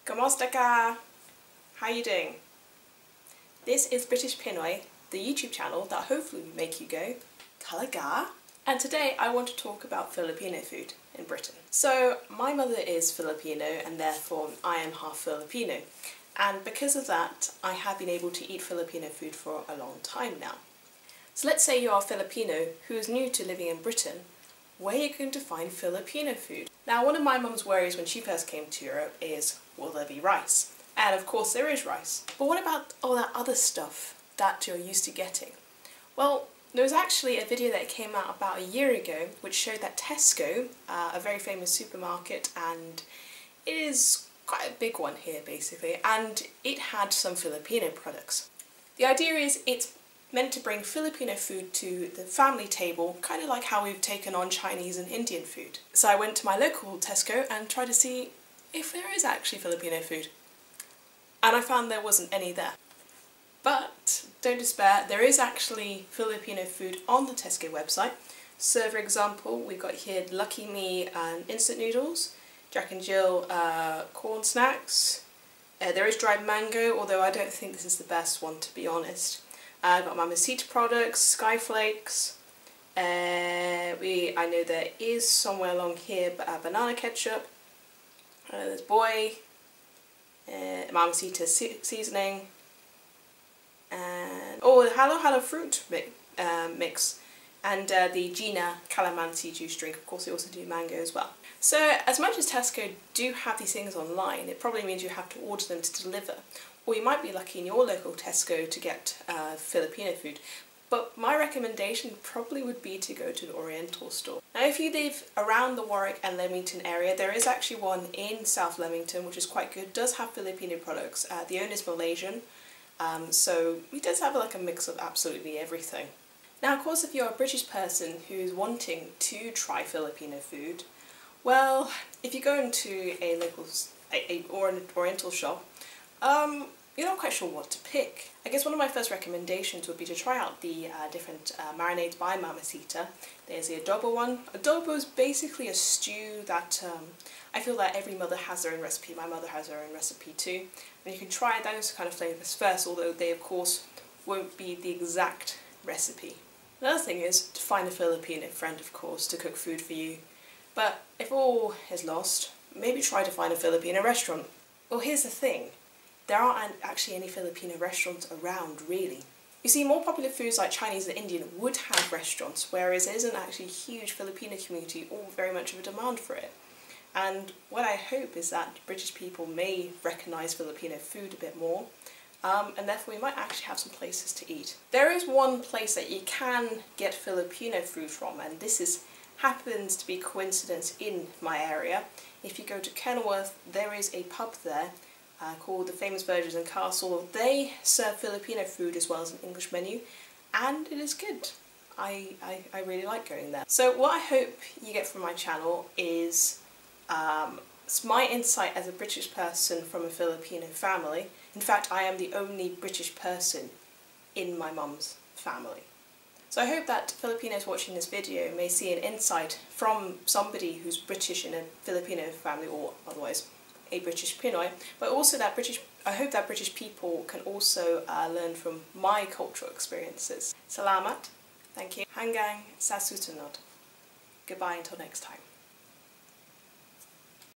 Kamusta ka? How you doing? This is British Pinoy, the YouTube channel that hopefully will make you go, Talaga? And today I want to talk about Filipino food in Britain. So my mother is Filipino and therefore I am half Filipino. And because of that, I have been able to eat Filipino food for a long time now. So let's say you are a Filipino who is new to living in Britain. Where are you going to find Filipino food? Now, one of my mum's worries when she first came to Europe is, will there be rice? And of course there is rice. But what about all that other stuff that you're used to getting? Well, there was actually a video that came out about a year ago which showed that Tesco, a very famous supermarket, and it is quite a big one here basically, and it had some Filipino products. The idea is it's meant to bring Filipino food to the family table, kind of like how we've taken on Chinese and Indian food. So I went to my local Tesco and tried to see if there is actually Filipino food. And I found there wasn't any there. But don't despair, there is actually Filipino food on the Tesco website. So for example, we've got here Lucky Me and instant noodles, Jack and Jill corn snacks. There is dried mango, although I don't think this is the best one to be honest. I've got Mamacita products, Skyflakes. I know there is somewhere along here banana ketchup. There's Boy, Mamacita seasoning, and oh, the Halo fruit mix, and the Gina calamansi juice drink. Of course, they also do mango as well. So, as much as Tesco do have these things online, it probably means you have to order them to deliver. Or you might be lucky in your local Tesco to get Filipino food. But my recommendation probably would be to go to an Oriental store. Now if you live around the Warwick and Leamington area, there is actually one in South Leamington which is quite good. It does have Filipino products. The owner is Malaysian, so it does have like a mix of absolutely everything. Now of course if you're a British person who's wanting to try Filipino food, well, if you go into a local or an Oriental shop, you're not quite sure what to pick. I guess one of my first recommendations would be to try out the different marinades by Mamacita. There's the adobo one. Adobo is basically a stew that I feel that every mother has their own recipe. My mother has her own recipe too. And you can try those kind of flavours first, although they of course won't be the exact recipe. Another thing is to find a Filipino friend, of course, to cook food for you. But if all is lost, maybe try to find a Filipino restaurant. Well, here's the thing. There aren't actually any Filipino restaurants around, really. You see, more popular foods like Chinese and Indian would have restaurants, whereas there isn't actually a huge Filipino community or very much of a demand for it. And what I hope is that British people may recognise Filipino food a bit more, and therefore we might actually have some places to eat. There is one place that you can get Filipino food from, and this happens to be coincidence in my area. If you go to Kenilworth, there is a pub there called the Famous Burgers and Castle. They serve Filipino food as well as an English menu, and it is good. I really like going there. So what I hope you get from my channel is my insight as a British person from a Filipino family. In fact, I am the only British person in my mum's family. So I hope that Filipinos watching this video may see an insight from somebody who's British in a Filipino family, or otherwise a British Pinoy, but also that I hope that British people can also learn from my cultural experiences. Salamat, thank you. Hanggang sa susunod. Goodbye until next time.